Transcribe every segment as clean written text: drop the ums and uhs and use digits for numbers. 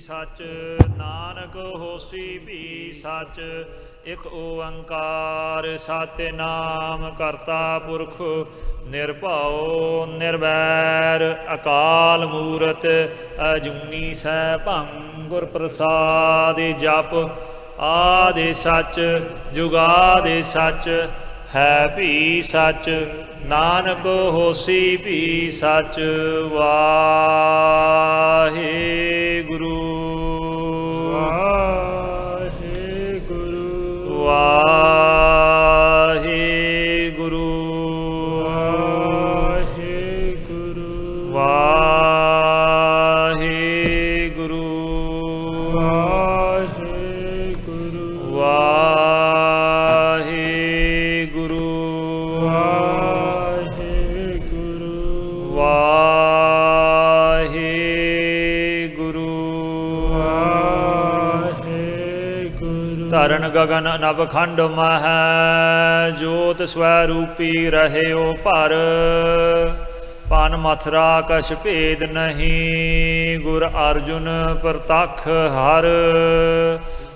ਸੱਚ ਨਾਨਕ ਹੋਸੀ ਭੀ ਸੱਚ ਇਕ ਓੰਕਾਰ ਸਤਿਨਾਮ ਕਰਤਾ ਪੁਰਖ ਨਿਰਭਉ ਨਿਰਵੈਰ ਅਕਾਲ ਮੂਰਤ ਅਜੂਨੀ ਸੈਭੰ ਗੁਰ ਪ੍ਰਸਾਦਿ ਜਪ ਆਦਿ ਸੱਚ ਜੁਗਾਦਿ ਸੱਚ ਹੈ ਭੀ ਸੱਚ ਨਾਨਕ ਹੋਸੀ ਭੀ ਸੱਚ ਵਾਹਿਗੁਰੂ ਵਾਹਿਗੁਰੂ ਵਾਹਿਗੁਰੂ ਵਾਹਿਗੁਰੂ ਵਾਹਿਗੁਰੂ ਵਾਹਿਗੁਰੂ ਵਾਹਿਗੁਰੂ ਧਰਨ ਗਗਨ ਨਭ ਖੰਡ ਮਹਿ ਜੋਤ ਸਵੈਰੂਪੀ ਰਹਿਓ ਭਰ ਪਨ ਮਥਰਾ ਕਛ ਭੇਦ ਨਹੀਂ ਗੁਰ ਅਰਜੁਨ ਪ੍ਰਤੱਖ ਹਰ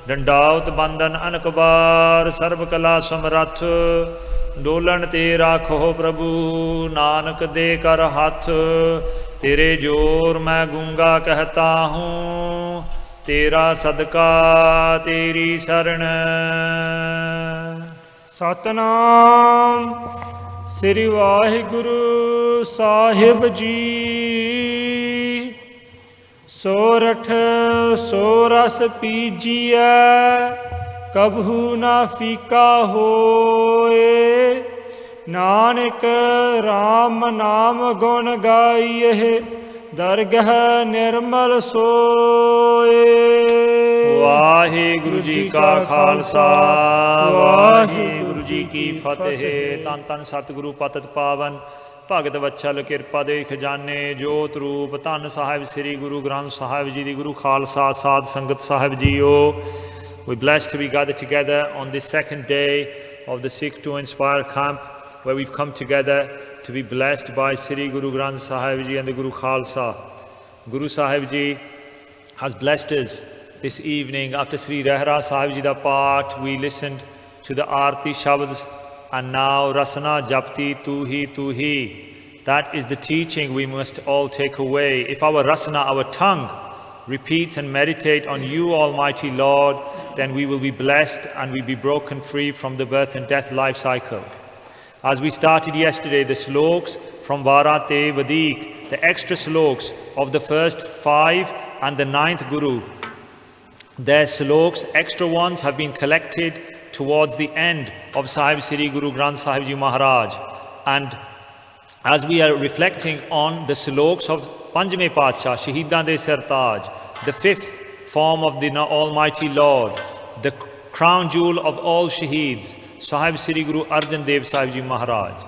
ਡੰਡਾਉਤ ਬੰਦਨ ਅਨਕ ਬਾਰ ਸਰਬ ਕਲਾ ਸਮਰੱਥ ਡੋਲਣ ਤੇ ਰਾਖੋ ਪ੍ਰਭੂ ਨਾਨਕ ਦੇ ਕਰ ਹੱਥ ਤੇਰੇ ਜੋਰ ਮੈਂ ਗੂੰਗਾ ਕਹਤਾ ਹੂੰ ਤੇਰਾ ਸਦਕਾ ਤੇਰੀ ਸਰਣ ਸਤਨਾਮ ਸ੍ਰੀ ਵਾਹਿਗੁਰੂ ਸਾਹਿਬ ਜੀ ਸੋਰਠ ਸੋਰਸ ਪੀਜੀਐ ਕਬਹੂ ਨਾ ਫੀਕਾ ਹੋਏ ਨਾਨਕ RAM ਨਾਮ ਗੁਣ ਗਾਈਏ ਦਰਗਹ ਨਿਰਮਲ ਸੋਏ। ਵਾਹਿਗੁਰੂ ਜੀ ਕਾ ਖਾਲਸਾ ਵਾਹਿਗੁਰੂ ਜੀ ਕੀ ਫਤਿਹ। ਧੰਨ ਧੰਨ ਸਤਿਗੁਰੂ ਪਤਿਤ ਪਾਵਨ ਭਗਤ ਵਛਲ ਕਿਰਪਾ ਦੇ ਖਜ਼ਾਨੇ ਜੋਤ ਰੂਪ ਧੰਨ ਸਾਹਿਬ ਸ੍ਰੀ ਗੁਰੂ ਗ੍ਰੰਥ ਸਾਹਿਬ ਜੀ ਦੀ ਗੁਰੂ ਖਾਲਸਾ ਸਾਧ ਸੰਗਤ ਸਾਹਿਬ JIO. We're blessed to be gathered together on this second day of the Sikh2Inspire camp, where we've come together to be blessed by Sri Guru Granth Sahib Ji and the Guru Khalsa. Guru Sahib Ji has blessed us this evening. After Sri Rehra Sahib Ji da Path, we listened to the Aarti Shabds, and now Rasana Japti Tu Hi. That is the teaching we must all take away. If our Rasana, our tongue, repeats and meditate on you, Almighty Lord, then we will be blessed and we'll be broken free from the birth and death life cycle. As we started yesterday, the Saloks from Vadheek, the extra Saloks of the first 5 and the 9th Guru, their Saloks, extra ones, have been collected towards the end of Sahib Sri Guru Granth Sahib Ji Maharaj. And as we are reflecting on the Saloks of Panjme Paatshah, Shahidan de Sartaj, the 5th form of the Almighty Lord, the crown jewel of all Shaheeds, Sahib Sri Guru Arjan Dev Sahib Ji Maharaj.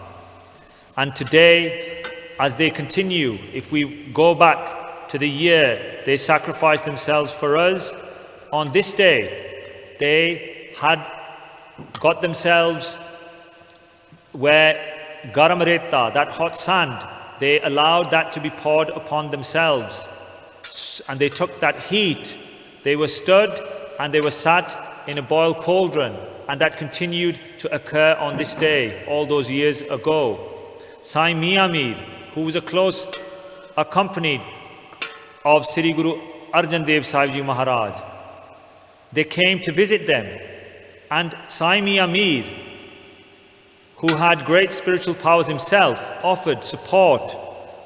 And today, as they continue, if we go back to the year they sacrificed themselves for us, on this day, they had got themselves where garam reta, that hot sand, they allowed that to be poured upon themselves. And they took that heat. They were stood and they were sat in a boiled cauldron. And that continued to occur on this day, all those years ago. Sai Mian Mir, who was a close accompanied of Sri Guru Arjan Dev Sahib Ji Maharaj, they came to visit them. And Sai Mian Mir, who had great spiritual powers himself, offered support.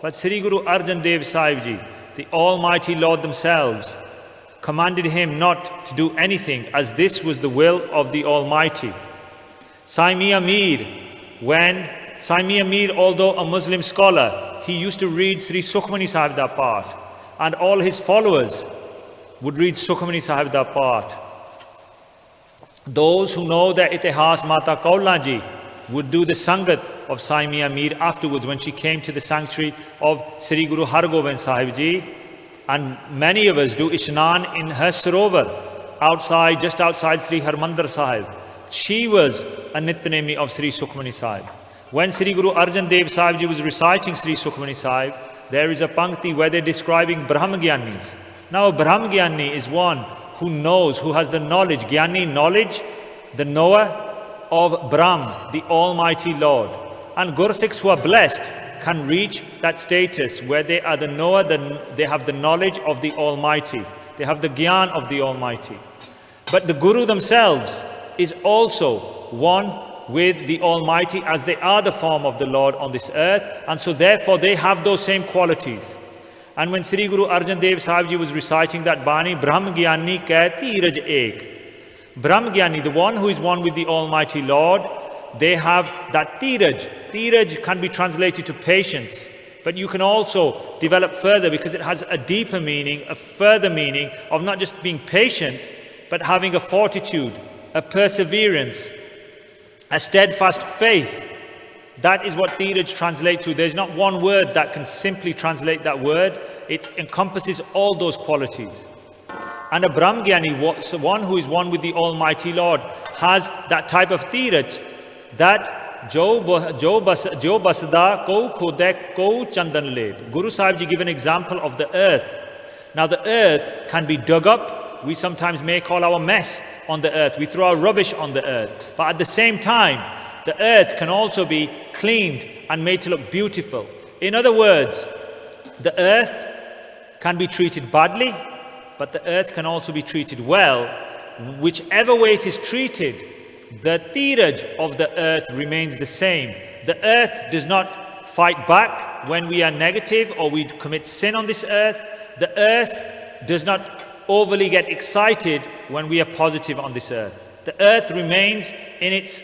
But Sri Guru Arjan Dev Sahib Ji, the Almighty Lord themselves, commanded him not to do anything, as this was the will of the Almighty. Sai Mian Mir, although a Muslim scholar, he used to read Sri Sukhmani Sahib da Path, and all his followers would read Sukhmani Sahib da Path. Those who know the Itihas Mata Kaula Ji would do the Sangat of Sai Mian Mir afterwards when she came to the sanctuary of Sri Guru Hargobind Sahib Ji. And many of us do Ishnan in her Sarovar, just outside Sri Harmandir Sahib. She was a Nityanemi of Sri Sukhmani Sahib. When Sri Guru Arjan Dev Sahib Ji was reciting Sri Sukhmani Sahib, there is a pankti where they're describing Brahmagyanis. Now a Brahmagyani is one who knows, who has the knowledge, Giani knowledge, the knower of Brahm, the Almighty Lord. And Gursikhs who are blessed can reach that status where they are the knower, they have the knowledge of the Almighty. They have the Gyan of the Almighty. But the Guru themselves is also one with the Almighty, as they are the form of the Lord on this earth. And so therefore they have those same qualities. And when Sri Guru Arjan Dev Sahib Ji was reciting that Baani, Brahm Gyani Keh Tiraj Ek. Brahm Gyani, the one who is one with the Almighty Lord, they have that tiraj. Tiraj can be translated to patience, but you can also develop further because it has a deeper meaning, a further meaning of not just being patient, but having a fortitude, a perseverance, a steadfast faith. That is what tiraj translates to. There's not one word that can simply translate that word. It encompasses all those qualities. And a Brahmgyani, one who is one with the Almighty Lord, has that type of tiraj, that jo basda ko khode ko chandan led. Guru Sahib Ji give an example of the earth. Now the earth can be dug up. We sometimes make all our mess on the earth. We throw our rubbish on the earth. But at the same time, the earth can also be cleaned and made to look beautiful. In other words, the earth can be treated badly, but the earth can also be treated well. Whichever way it is treated, the tiraj of the earth remains the same. The earth does not fight back when we are negative or we commit sin on this earth. The earth does not overly get excited when we are positive on this earth. The earth remains in its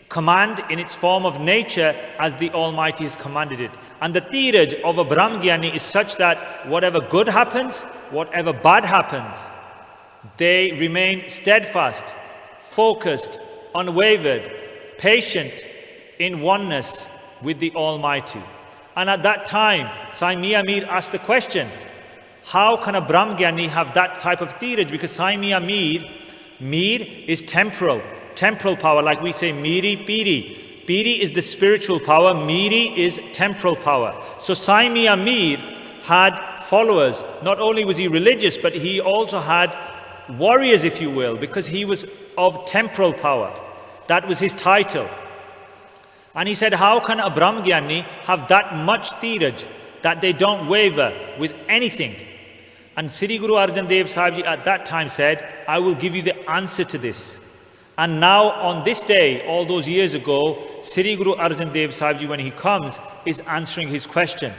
command, in its form of nature as the Almighty has commanded it. And the tiraj of a Brahmgyani is such that whatever good happens, whatever bad happens, they remain steadfast, focused, unwavered, patient in oneness with the Almighty. And at that time, Sai Mian Mir asked the question, how can a Brahmgyani have that type of tiraj? Because Sai Mian Mir is temporal power, like we say Miri Piri. Piri is the spiritual power, Miri is temporal power. So Sai Mian Mir had followers. Not only was he religious, but he also had warriors, if you will, because he was of temporal power. That was his title. And he said, how can a Brahmgyani have that much tiraj, that they don't waver with anything? And Sri Guru Arjan Dev Sahib Ji at that time said, I will give you the answer to this. And now on this day, all those years ago, Sri Guru Arjan Dev Sahib Ji, when he comes, is answering his question.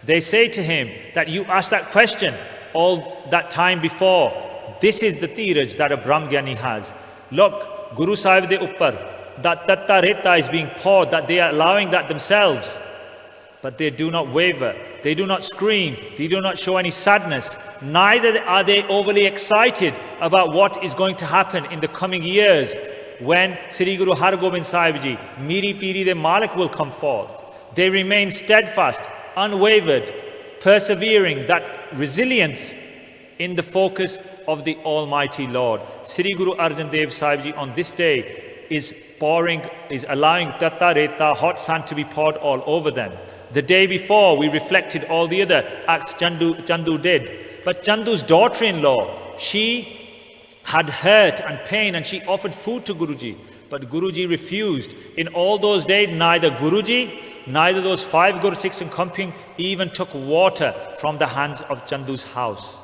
They say to him that you asked that question all that time before. This is the tiraj that a Brahmgyani has. Look, Guru Sahib de uppar, that tatta reta is being poured, that they are allowing that themselves. but they do not waver, they do not scream, they do not show any sadness, neither are they overly excited about what is going to happen in the coming years when Sri Guru Har Gobind Sahib Ji, Miri Piri de Malik, will come forth. They remain steadfast, unwavered, persevering, that resilience in the focus of the Almighty Lord. Sri Guru Arjan Dev Sahib Ji on this day is allowing Tata Reta, hot sand, to be poured all over them. The day before, we reflected all the other acts Chandu did. But Chandu's daughter-in-law, she had hurt and pain, and she offered food to Guruji. But Guruji refused. In all those days, neither Guruji, neither those 5 Gursikhs in Kamping even took water from the hands of Chandu's house.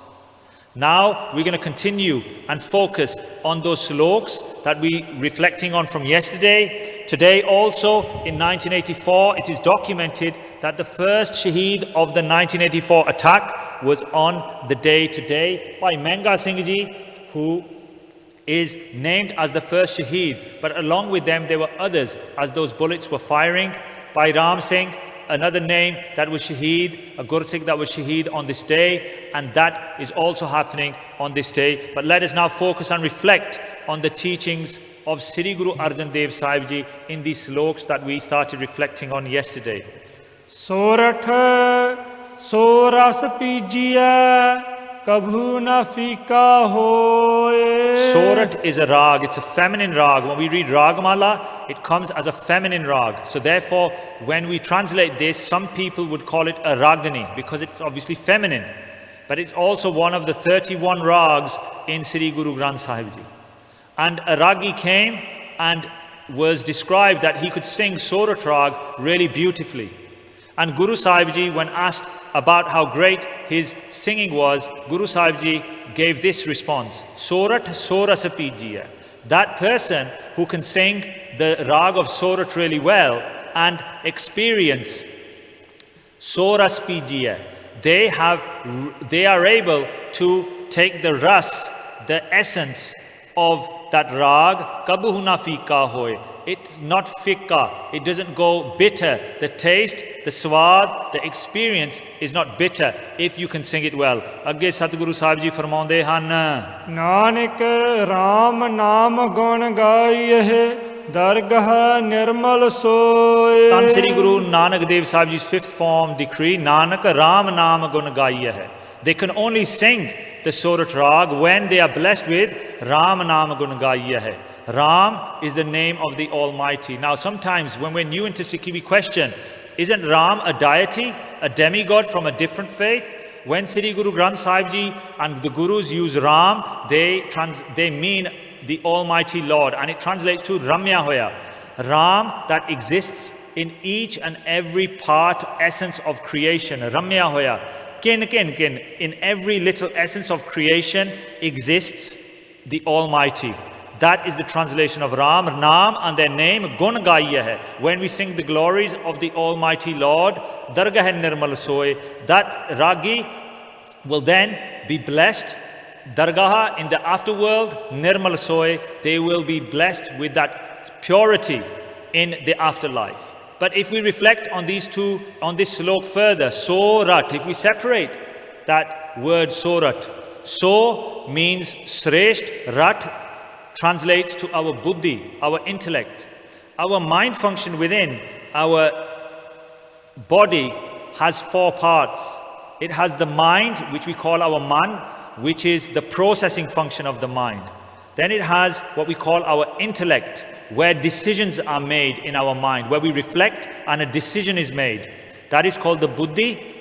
Now we're going to continue and focus on those Saloks that we reflecting on from yesterday. Today also, in 1984, it is documented that the first Shaheed of the 1984 attack was on the day today by Menga Singh Ji, who is named as the first Shaheed. But along with them, there were others as those bullets were firing. By Ram Singh, another name that was Shaheed, a Gursikh that was Shaheed on this day, and that is also happening on this day. But let us now focus and reflect on the teachings of Sri Guru Arjan Dev Sahib Ji in these sloks that we started reflecting on yesterday. Sorat so ras pijiya kabhu na fika hoye. Sorat is a rag, it's a feminine rag. When we read Ragmala, it comes as a feminine rag. So therefore, when we translate this, some people would call it a Ragini, because it's obviously feminine. But it's also one of the 31 rags in Sri Guru Granth Sahib Ji. And a Ragi came and was described that he could sing Sorat rag really beautifully. And Guru Sahib Ji, when asked about how great his singing was, Guru Sahib Ji gave this response: Sorat Soras Pijiya. That person who can sing the rag of Sorat really well and experience Soras Pijiya, they are able to take the ras, the essence of that rag. Kabhu na fika hoy. It's not fikka, it doesn't go bitter. The taste, the swad, the experience is not bitter if you can sing it well. Agge Satguru Sahib Ji farmaunde han, Nanak Ram Naam Gun Gaiye Dargah Nirmal Soye. Tan Sri Guru Nanak Dev Sahib Ji's 5th form decree, Nanak Ram Naam Gun Gaiye hai. They can only sing the Sorat rag when they are blessed with Ram Naam Gun Gaiye hai. Ram is the name of the Almighty. Now sometimes when we're new into Sikhi, we question, isn't Ram a deity, a demigod from a different faith? When Sri Guru Granth Sahib Ji and the Gurus use Ram, they mean the Almighty Lord, and it translates to Ramya Hoya. Ram that exists in each and every part, essence of creation. Ramya Hoya. Kin. In every little essence of creation exists the Almighty. That is the translation of Ram, Naam, and their name, Gun Gaiya hai. When we sing the glories of the Almighty Lord, Dargah Nirmal Soy, that Ragi will then be blessed. Dargah in the afterworld, Nirmal Soy, they will be blessed with that purity in the afterlife. But if we reflect on these two, on this slok further, Sorat, if we separate that word Sorat, So means Sresht, Rat translates to our buddhi, our intellect. Our mind function within our body has 4 parts. It has the mind, which we call our man, which is the processing function of the mind. Then it has what we call our intellect, where decisions are made in our mind, where we reflect and a decision is made. That is called the buddhi.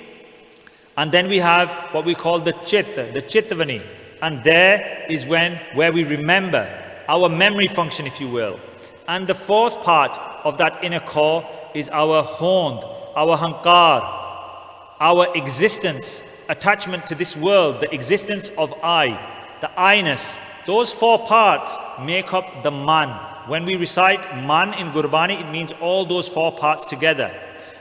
And then we have what we call the chitta, the chittavani. And there is where we remember, our memory function, if you will. And the 4th part of that inner core is our hond, our hankar, our existence, attachment to this world, the existence of I, the I-ness. Those 4 parts make up the man. When we recite man in Gurbani, it means all those 4 parts together.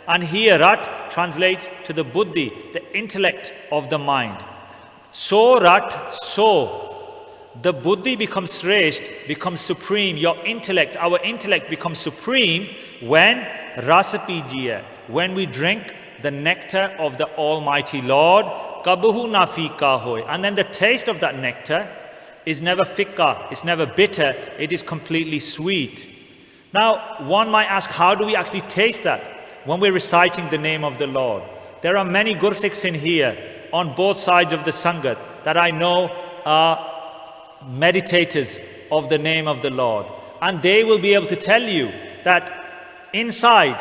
And here Rat translates to the buddhi, the intellect of the mind. So Rat, so. The buddhi becomes sresht, becomes supreme. Your intellect, our intellect becomes supreme when rasa pijiya, when we drink the nectar of the Almighty Lord. Kabahu na fika hoy. And then the taste of that nectar is never fikka, it's never bitter, it is completely sweet. Now, one might ask, how do we actually taste that when we're reciting the name of the Lord? There are many Gursikhs in here on both sides of the Sangat that I know are meditators of the name of the Lord. And they will be able to tell you that inside,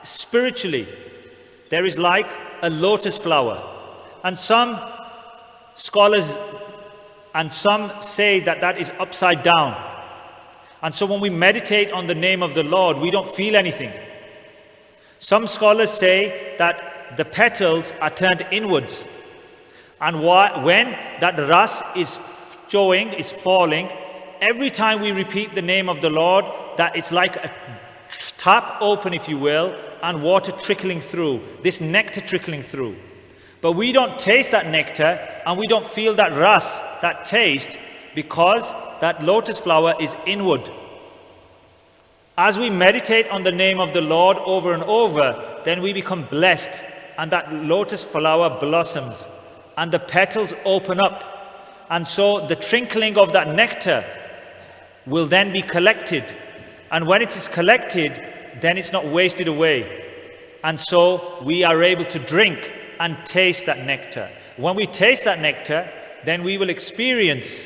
spiritually, there is like a lotus flower. And some scholars and some say that that is upside down. And so when we meditate on the name of the Lord, we don't feel anything. Some scholars say that the petals are turned inwards. And when that ras is showing, is falling, every time we repeat the name of the Lord, that it's like a tap open, if you will, and water trickling through, this nectar trickling through. But we don't taste that nectar and we don't feel that ras, that taste, because that lotus flower is inward. As we meditate on the name of the Lord over and over, then we become blessed and that lotus flower blossoms and the petals open up. And so the trickling of that nectar will then be collected. And when it is collected, then it's not wasted away. And so we are able to drink and taste that nectar. When we taste that nectar, then we will experience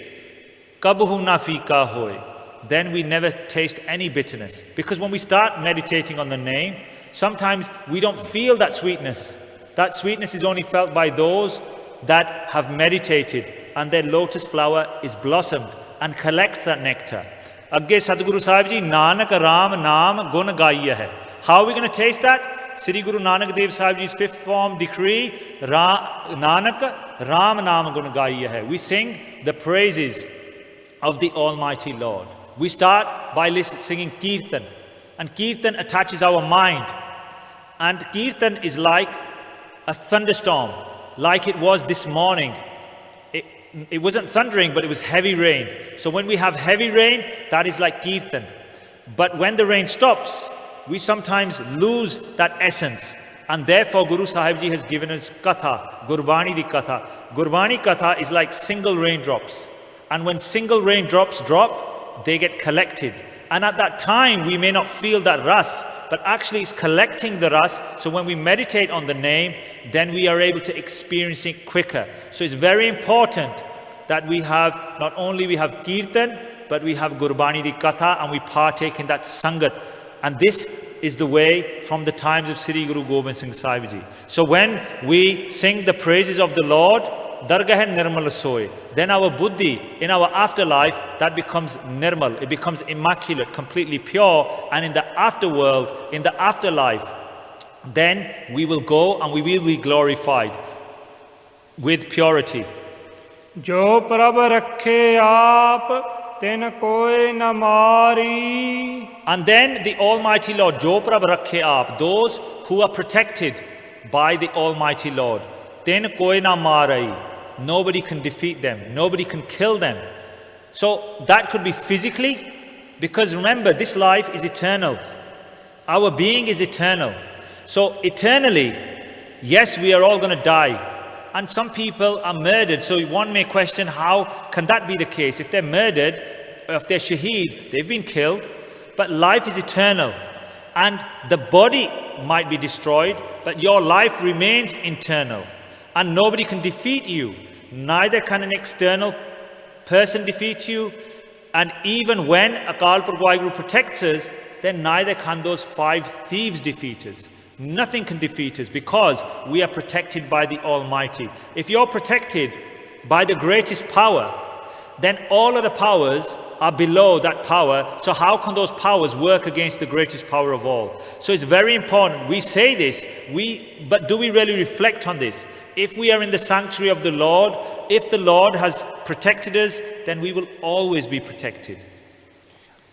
kabuhu na fika hoy. Then we never taste any bitterness. Because when we start meditating on the name, sometimes we don't feel that sweetness. That sweetness is only felt by those that have meditated and their lotus flower is blossomed and collects that nectar. Agge Sadguru Sahib ji, Nanak Ram Naam Gun Gaiya hai. How are we going to taste that? Sri Guru Nanak Dev Sahib Ji's fifth form decree, Nanak Ram Naam Gun Gaiya hai. We sing the praises of the Almighty Lord. We start by singing Kirtan. And Kirtan attaches our mind. And Kirtan is like a thunderstorm, like it was this morning. It wasn't thundering, but it was heavy rain. So when we have heavy rain, that is like Kirtan. But when the rain stops, we sometimes lose that essence. And therefore Guru Sahib Ji has given us Katha, Gurbani di Katha. Gurbani Katha is like single raindrops. And when single raindrops drop, they get collected. And at that time, we may not feel that ras, but actually it's collecting the ras. So when we meditate on the name, then we are able to experience it quicker. So it's very important that we have, not only we have Kirtan, but we have Gurbani di Katha, and we partake in that Sangat. And this is the way from the times of Sri Guru Gobind Singh Sahib Ji. So when we sing the praises of the Lord, Dargah Nirmal Soy, then our buddhi in our afterlife, that becomes nirmal, it becomes immaculate, completely pure. And in the afterworld, in the afterlife, then we will go and we will be glorified with purity. Jo prab rakhe aap, ten koi na mari. And then the Almighty Lord, Jo prab rakhe aap, those who are protected by the Almighty Lord, ten koi na marai. Nobody can defeat them. Nobody can kill them. So that could be physically, because remember, this life is eternal. Our being is eternal. So eternally, yes, we are all going to die. And some people are murdered. So one may question, how can that be the case? If they're murdered, if they're shaheed, they've been killed. But life is eternal. And the body might be destroyed, but your life remains internal. And nobody can defeat you. Neither can an external person defeat you. And even when Akal Purkh Waheguru protects us, then neither can those 5 thieves defeat us. Nothing can defeat us because we are protected by the Almighty. If you're protected by the greatest power, then all of the powers are below that power. So how can those powers work against the greatest power of all? So it's very important. We say this, but do we really reflect on this? If we are in the sanctuary of the Lord, if the Lord has protected us, then we will always be protected.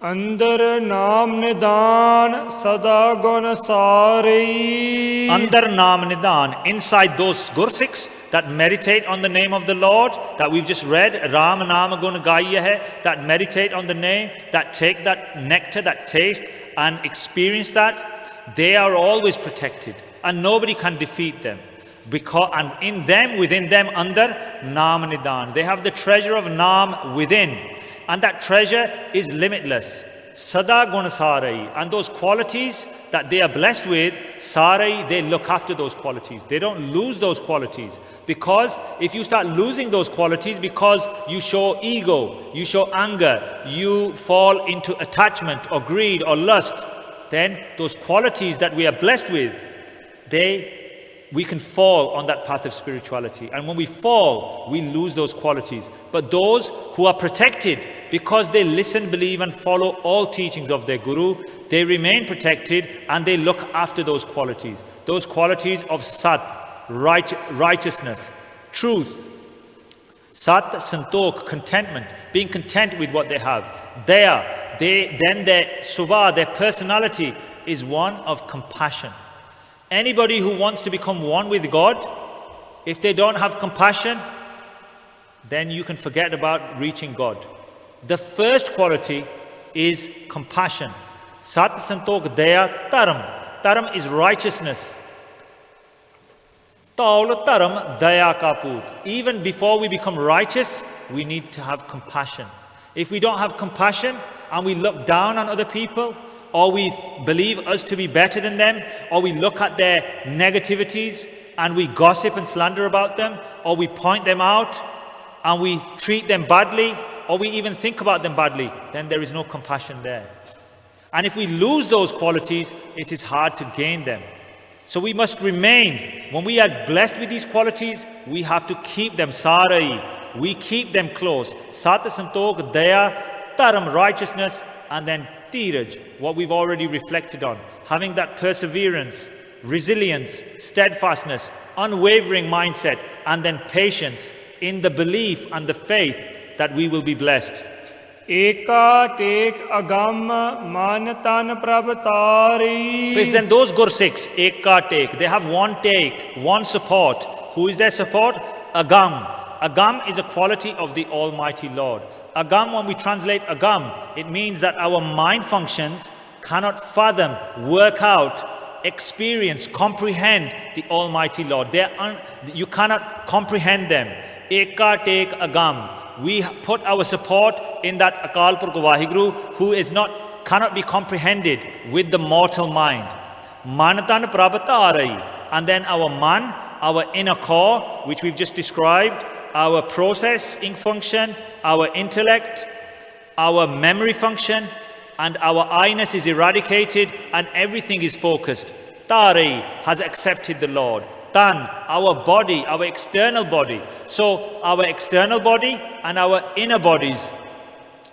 Andar naam nidan sada gun sari. Andar naam nidan, inside those Gursikhs that meditate on the name of the Lord, that we've just read, Ram Naam Gun Gaiya hai, that meditate on the name, that take that nectar, that taste, and experience that, they are always protected. and nobody can defeat them. Because, and in them, within them, under Naam Nidan. They have the treasure of Naam within. And that treasure is limitless. Sada Gun Sarai. And those qualities that they are blessed with, Sarai, they look after those qualities. They don't lose those qualities. Because if you start losing those qualities because you show ego, you show anger, you fall into attachment or greed or lust, then those qualities that we are blessed with, we can fall on that path of spirituality. And when we fall, we lose those qualities. But those who are protected because they listen, believe and follow all teachings of their Guru, they remain protected and they look after those qualities. Those qualities of Sat, righteousness, truth. Sat, Santok, contentment, being content with what they have. Then their Subha, their personality is one of compassion. Anybody who wants to become one with God, if they don't have compassion, then you can forget about reaching God. The first quality is compassion. Sat Santok Daya Taram. Taram is righteousness. Taul Taram Daya Kaput. Even before we become righteous, we need to have compassion. If we don't have compassion and we look down on other people, or we believe us to be better than them, or we look at their negativities and we gossip and slander about them, or we point them out and we treat them badly, or we even think about them badly, then there is no compassion there. And if we lose those qualities, it is hard to gain them. So we must remain. When we are blessed with these qualities, we have to keep them. Sarai, we keep them close. Sat Santok, Daya, Taram, righteousness, and then Tiraj, what we've already reflected on. Having that perseverance, resilience, steadfastness, unwavering mindset, and then patience in the belief and the faith that we will be blessed. Eka tek agam manatan prabhatari. Because then those Gursikhs, Eka tek, they have one take, one support. Who is their support? Agam. Agam is a quality of the Almighty Lord. Agam, when we translate Agam, it means that our mind functions cannot fathom, work out, experience, comprehend the Almighty Lord. You cannot comprehend them. Eka tek Agam. We put our support in that Akal Purkh Vaheguru, who cannot be comprehended with the mortal mind. Manatan Prabhata Arai. And then our man, our inner core, which we've just described, our processing function, our intellect, our memory function, and our I-ness is eradicated and everything is focused. Tari has accepted the Lord. Tan, our body, our external body. So our external body and our inner bodies,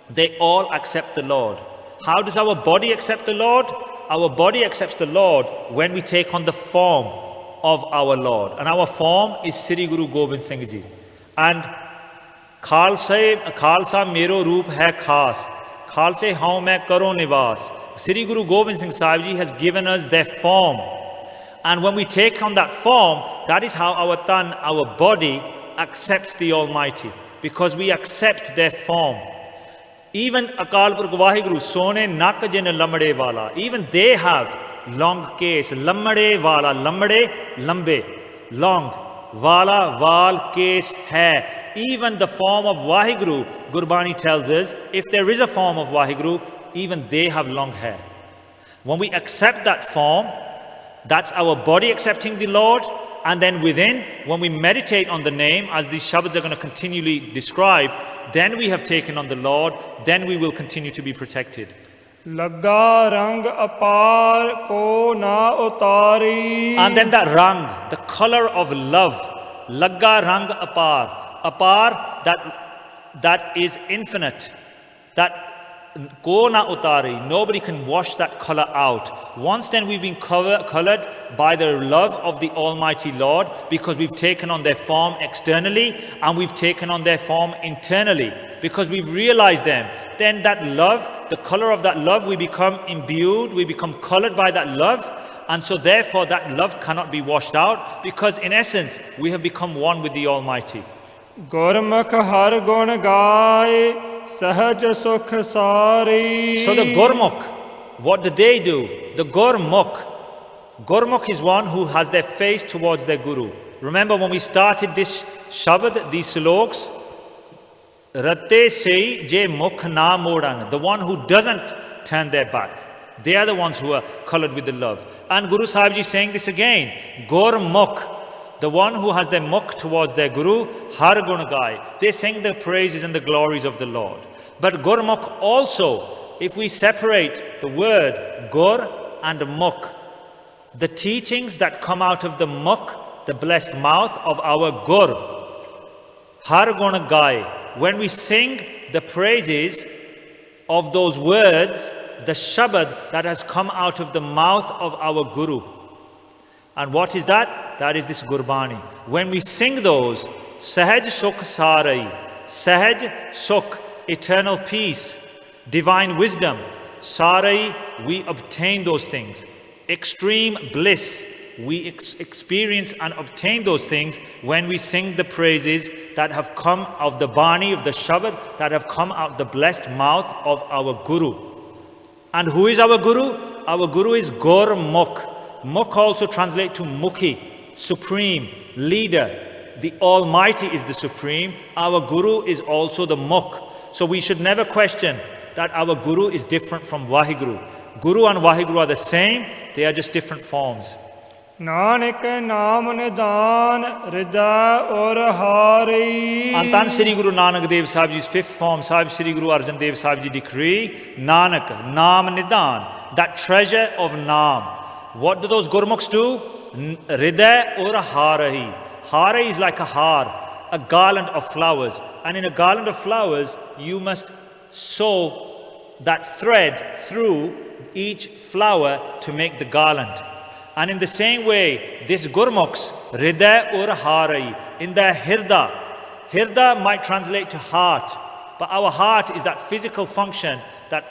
they all accept the Lord. How does our body accept the Lord? Our body accepts the Lord when we take on the form of our Lord. And our form is Sri Guru Gobind Singh Ji. And Khalsa mero roop hai khas. Khalse haun main karo nivas. Sri Guru Gobind Singh Sahib Ji has given us their form. And when we take on that form, that is how our tan, our body, accepts the Almighty. Because we accept their form. Even Akal Purkh Vaheguru, Sone Nak Jin Lamade Wala, even they have long case. Lamade Wala, Lamade, Lambe, long. Wala, Wal, case, hai. Even the form of Vaheguru, Gurbani tells us, if there is a form of Vaheguru, even they have long hair. When we accept that form, that's our body accepting the Lord. And then within, when we meditate on the name, as these Shabads are going to continually describe, then we have taken on the Lord, then we will continue to be protected. Lagga rang apar ko na utari. And then that rang, the color of love. Lagga rang apar. Apar, that is infinite. That ko na utari. Nobody can wash that color out. Once then we've been colored by the love of the Almighty Lord, because we've taken on their form externally and we've taken on their form internally, because we've realized them. Then that love, the color of that love, we become imbued, we become colored by that love. And so therefore that love cannot be washed out, because in essence we have become one with the Almighty. Gurmukh har gun gaye sahaj sukh sari. So the Gurmukh, what do? The Gurmukh, Gurmukh is one who has their face towards their Guru. Remember when we started this Shabad, these Saloks, Ratte sei je mukh na modan, the one who doesn't turn their back. They are the ones who are colored with the love. And Guru Sahib Ji is saying this again, Gurmukh, the one who has their mukh towards their Guru, har gun gai. They sing the praises and the glories of the Lord. But Gurmukh also, if we separate the word Gur and Mukh, the teachings that come out of the Mukh, the blessed mouth of our Gur, har gun gai, when we sing the praises of those words, the Shabad that has come out of the mouth of our Guru. And what is that? That is this Gurbani. When we sing those, Sahaj Sukh Sarai, Sahaj Sukh, eternal peace, divine wisdom, Sarai, we obtain those things. Extreme bliss, we experience and obtain those things when we sing the praises that have come of the Baani, of the Shabad, that have come out the blessed mouth of our Guru. And who is our Guru? Our Guru is Gurmukh. Mukh also translates to Mukhi, supreme, leader. The Almighty is the supreme. Our Guru is also the Mukh. So we should never question that our Guru is different from Vaheguru. Guru and Vaheguru are the same, they are just different forms. Nanak naam nidan rida aur hari. And Tan Sri Guru Nanak Dev Sahib Ji's fifth form, Sahib Sri Guru Arjan Dev Sahib Ji decree, Nanak, Naam Nidan, that treasure of Naam. What do those Gurmukhs do? Rida aur harahi. Harahi is like a har, a garland of flowers. And in a garland of flowers, you must sew that thread through each flower to make the garland. And in the same way, this Gurmukhs, Rida aur harahi, in their Hirda might translate to heart. But our heart is that physical function that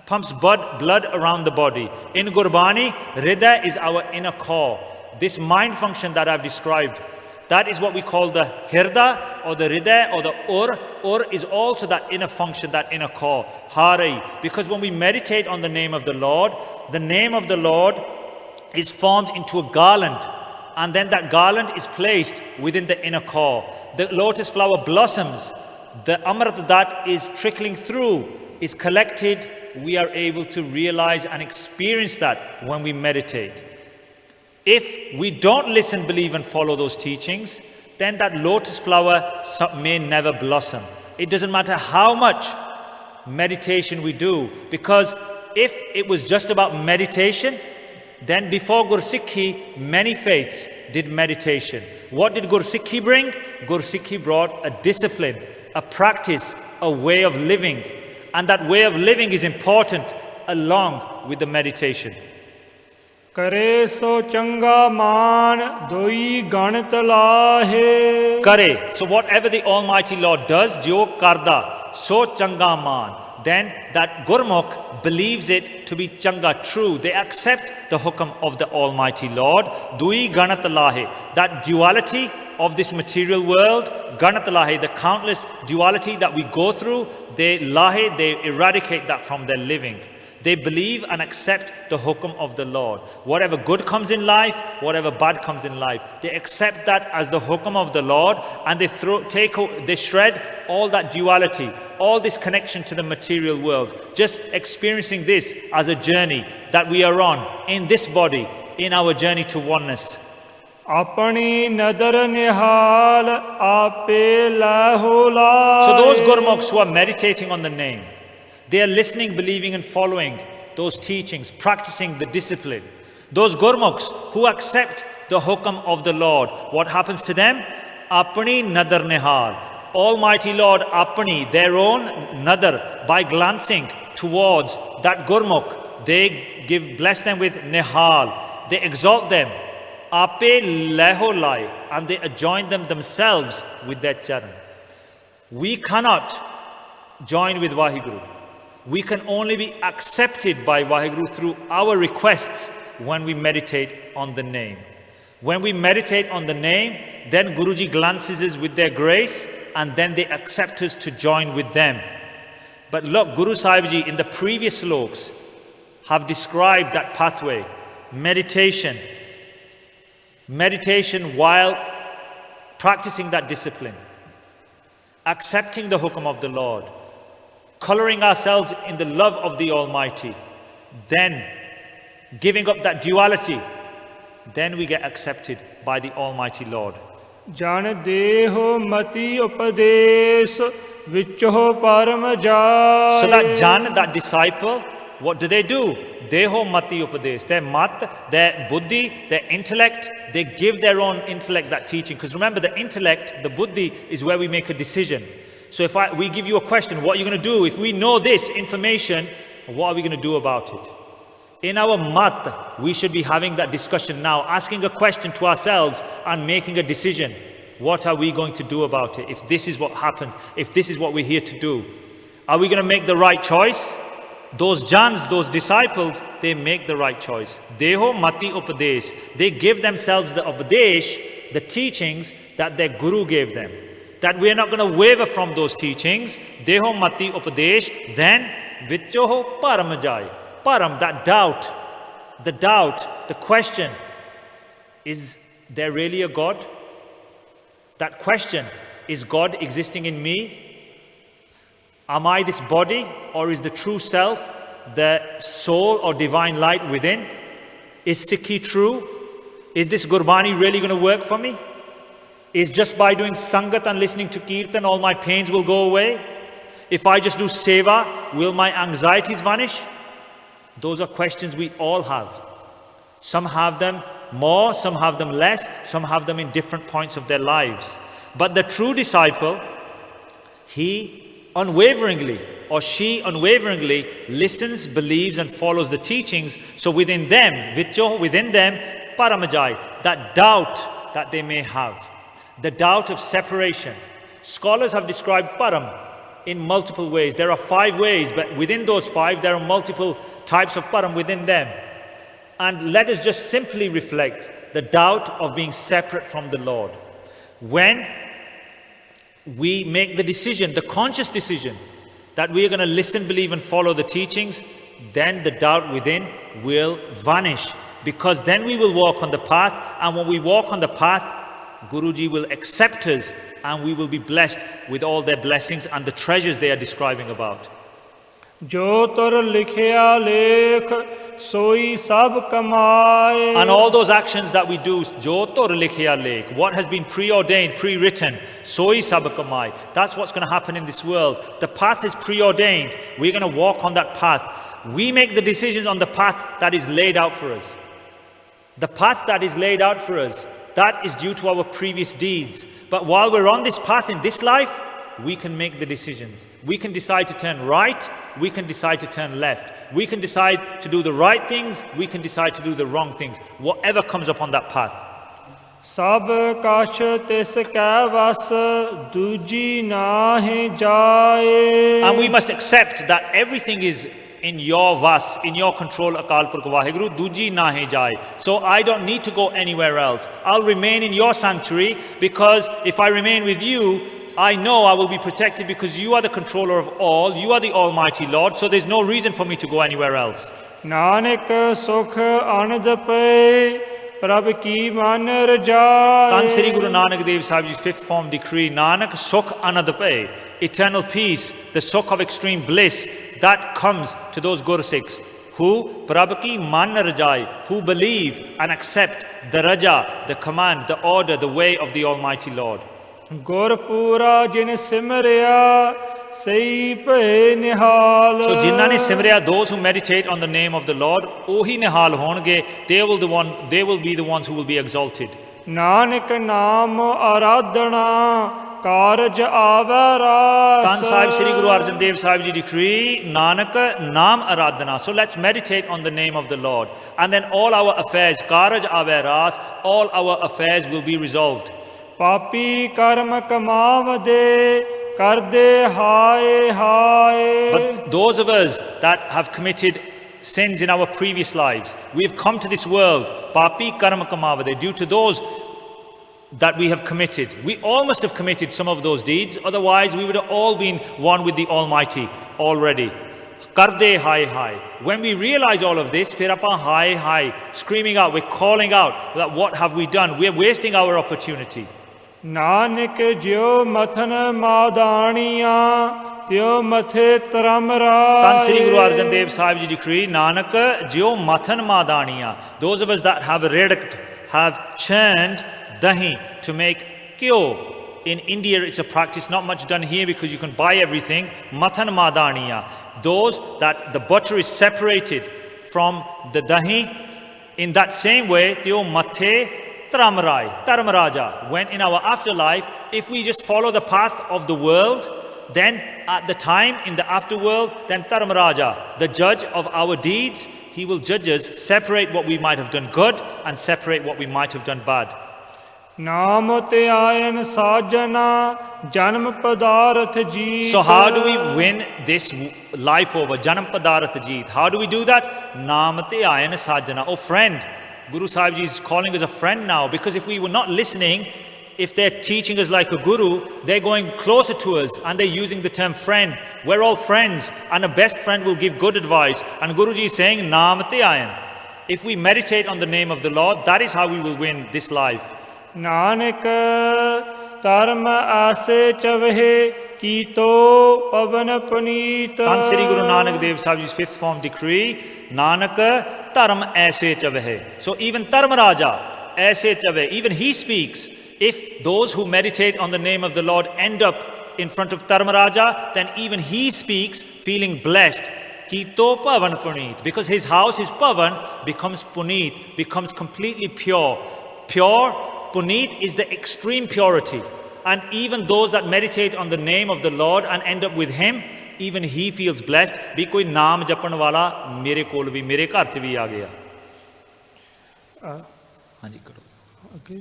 pumps blood around the body. In Gurbani, Rida is our inner core. This mind function that I've described, that is what we call the Hirda or the Rida or the Ur. Ur is also that inner function, that inner core, Hari. Because when we meditate on the name of the Lord is formed into a garland. And then that garland is placed within the inner core. The lotus flower blossoms. The Amrit that is trickling through is collected. We are able to realize and experience that when we meditate. If we don't listen, believe and follow those teachings, then that lotus flower may never blossom. It doesn't matter how much meditation we do, because if it was just about meditation, then before Gursikhi, many faiths did meditation. What did Gursikhi bring? Gursikhi brought a discipline, a practice, a way of living. And that way of living is important along with the meditation. Kare so changa man doi ganat lahe. Kare. So whatever the Almighty Lord does, jo karda, so changa man. Then that Gurmukh believes it to be changa, true. They accept the hukam of the Almighty Lord. Dui ganat lahe. That duality of this material world, ganat lahe, the countless duality that we go through, they eradicate that from their living. They believe and accept the hukam of the Lord. Whatever good comes in life, whatever bad comes in life, they accept that as the hukam of the Lord, and they shred all that duality, all this connection to the material world, just experiencing this as a journey that we are on in this body, in our journey to oneness. Apani nadar nihal ape lahula. So those Gurmukhs who are meditating on the name, they are listening, believing and following those teachings, practicing the discipline. Those Gurmukhs who accept the hukam of the Lord, what happens to them? Apani nadar nihal. Almighty Lord apani, their own nadar, by glancing towards that Gurmukh, they bless them with nihal. They exalt them. Ape leho lai, and they adjoin them themselves with their charan. We cannot join with Vaheguru. We can only be accepted by Vaheguru through our requests when we meditate on the name. When we meditate on the name, then Guruji glances us with their grace, and then they accept us to join with them. But look, Guru Sahib Ji in the previous sloks have described that pathway. meditation. Meditation while practicing that discipline. Accepting the hukum of the Lord. Coloring ourselves in the love of the Almighty. Then giving up that duality. Then we get accepted by the Almighty Lord. Jan deho mati upadesh vichoh param jai. So that Jan, that disciple, what do? Deho mati upadesh. Their mat, their buddhi, their intellect, they give their own intellect that teaching. Because remember, the intellect, the buddhi, is where we make a decision. So if we give you a question, what are you going to do? If we know this information, what are we going to do about it? In our mat, we should be having that discussion now, asking a question to ourselves and making a decision. What are we going to do about it? If this is what happens, if this is what we're here to do, are we going to make the right choice? Those Jans, those disciples, they make the right choice. Deho mati upadesh. They give themselves the upadesh, the teachings that their guru gave them. That we are not going to waver from those teachings. Deho mati upadesh. Then vichoho paramajai. Param, that doubt, the question, is there really a God? That question, is God existing in me? Am I this body, or is the true self the soul or divine light within? Is Sikhi true? Is this Gurbani really going to work for me? Is just by doing Sangat and listening to Kirtan all my pains will go away? If I just do Seva, will my anxieties vanish? Those are questions we all have. Some have them more, some have them less, some have them in different points of their lives. But the true disciple, he unwaveringly, or she unwaveringly listens, believes and follows the teachings. So within them, paramajai, that doubt that they may have, the doubt of separation. Scholars have described param in multiple ways. There are 5 ways, but within those 5 there are multiple types of param within them. And let us just simply reflect the doubt of being separate from the Lord. When we make the decision, the conscious decision, that we are going to listen, believe and follow the teachings, then the doubt within will vanish. Because then we will walk on the path, and when we walk on the path, Guruji will accept us and we will be blessed with all their blessings and the treasures they are describing about. Jo tor likhya lekh soi sab kamaye. And all those actions that we do, jo tor likhya lekh, what has been preordained, pre-written, soi sab kamaye. That's what's going to happen in this world. The path is preordained. We're going to walk on that path. We make the decisions on the path that is laid out for us. The path that is laid out for us, that is due to our previous deeds. But while we're on this path in this life, we can make the decisions. We can decide to turn right, we can decide to turn left. We can decide to do the right things, we can decide to do the wrong things. Whatever comes up on that path. Sab kash tis ka vas duji nahi jaye. And we must accept that everything is in your vas, in your control, Akal Purkh Vaheguru, duji nahi jai. So I don't need to go anywhere else. I'll remain in your sanctuary, because if I remain with you, I know I will be protected, because you are the controller of all, you are the Almighty Lord, so there's no reason for me to go anywhere else. Nanak sukh anand pe prabh ki man rajai. Tan Sri Guru Nanak Dev Sahib Ji's 5th form decree, Nanak sukh anand pe, eternal peace, the sukh of extreme bliss, that comes to those Gursikhs who prabh ki man rajai, who believe and accept the raja, the command, the order, the way of the Almighty Lord. Gurpura jin simrya sei pe nihal. So jinnah ne simrya, those who meditate on the name of the Lord, ohi nihal honge, they will be the ones who will be exalted. Nanak naam aradhana karaj avara. Tan Sahib Sri Guru Arjan Dev Sahib Ji decree, Nanak naam aradhana. So let's meditate on the name of the Lord, and then all our affairs, karaj averas, all our affairs will be resolved. Papi karma kamavade karde haye haye. But those of us that have committed sins in our previous lives, we have come to this world, papi karma kamavade, due to those that we have committed. We all must have committed some of those deeds, otherwise we would have all been one with the Almighty already. Karde hai hai. When we realize all of this, phir apan hai hai, screaming out, we're calling out that what have we done? We're wasting our opportunity. Nanak ਜਿਉ ਮਥਨ ਮਾਦਾਣੀਆਂ ਤਿਉ ਮਥੇ ਤਰਮ ਰਾਏ Tan Sri Guru Arjan Dev Sahib Ji decree, Nanak jio mathan madaniya. Those of us that have reddicked, have churned dahi to make kyo. In India it's a practice, not much done here because you can buy everything. Mathan madaniya. Those that the butter is separated from the dahi. In that same way, tyo mathe tramrai, tarmaraja. When in our afterlife, if we just follow the path of the world, then at the time in the afterworld, then Tarmaraja, the judge of our deeds, he will judge us, separate what we might have done good and separate what we might have done bad. ਨਾਮ ਤੇ ion ਸਾਜਨਾ ਜਨਮ ਪਦਾਰਥ ਜੀ So how do we win this life over? Janam Padarat Jeet. How do we do that? Naam te ayan sajana. Oh friend, Guru Sahib Ji is calling us a friend now, because if we were not listening, if they're teaching us like a guru, they're going closer to us and they're using the term friend. We're all friends and a best friend will give good advice. And Guruji is saying, Naam te ayan. If we meditate on the name of the Lord, that is how we will win this life. Nanak ਧਰਮ ਆਸੇ ਚਵਹਿ ਕੀਤੋ ਪਵਨ ਪੁਨੀਤ Tan Sri Guru Nanak Dev Sahib Ji's fifth form decree, Nanak dharam aise chavahe. So even Dharmaraja, aise chavahe, even he speaks. If those who meditate on the name of the Lord end up in front of Dharmaraja, then even he speaks feeling blessed. Kito pavan puneet. Because his house, his pavan, becomes puneet, becomes completely pure. Pure, puneet is the extreme purity. And even those that meditate on the name of the Lord and end up with him, even he feels blessed. Bhi koi naam japan wala mere kol bhi, mere ghar ch bhi aa gaya. Hanji karo. Okay.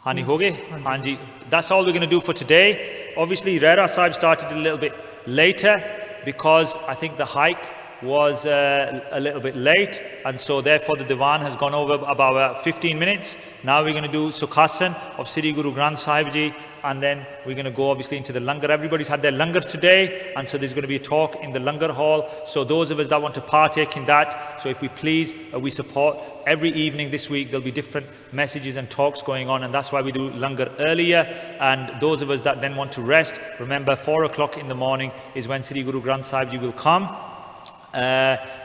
Hani ho gaye? Hanji. That's all we're going to do for today. Obviously, Rera Sahib started a little bit later because I think the hike was a little bit late, and so therefore the Diwan has gone over about 15 minutes. Now we're going to do Sukhasan of Sri Guru Granth Sahib Ji, and then we're going to go obviously into the Langar. Everybody's had their Langar today, and so there's going to be a talk in the Langar hall. So those of us that want to partake in that, so if we please, we support. Every evening this week there'll be different messages and talks going on, and that's why we do Langar earlier. And those of us that then want to rest, remember 4 o'clock in the morning is when Sri Guru Granth Sahib Ji will come.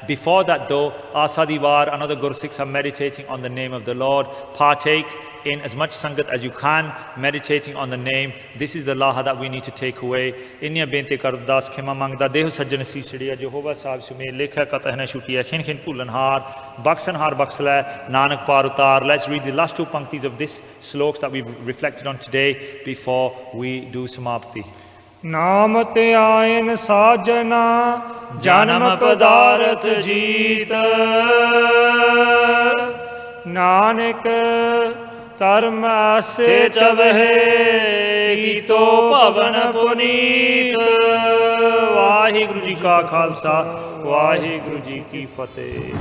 Before that though, Asadivar and other Guru Sikhs are meditating on the name of the Lord. Partake in as much sangat as you can, meditating on the name. This is the laha that we need to take away. Inniya bente kardas khema mangda deho sajjan si chadiya Jehovah Sahib sume lekha Katha na shutiya khin khin pulan har baksan har baksla nanak par utar. Let's read the last two panktis of this sloks that we've reflected on today before we do samapti. ਨਾਮ ਤੇ ion ਸਾਜਨਾ ਜਨਮ ਪਦਾਰਥ ਜੀਤ ਨਾਨਕ ਧਰਮ ਆਸੇ ਚਵਹਿ ਕੀਤੋ ਭਵਨ ਪੁਨੀਤ ਵਾਹਿਗੁਰੂ ਜੀ ਕਾ ਖਾਲਸਾ ਵਾਹਿਗੁਰੂ ਜੀ ਕੀ ਫਤਿਹ।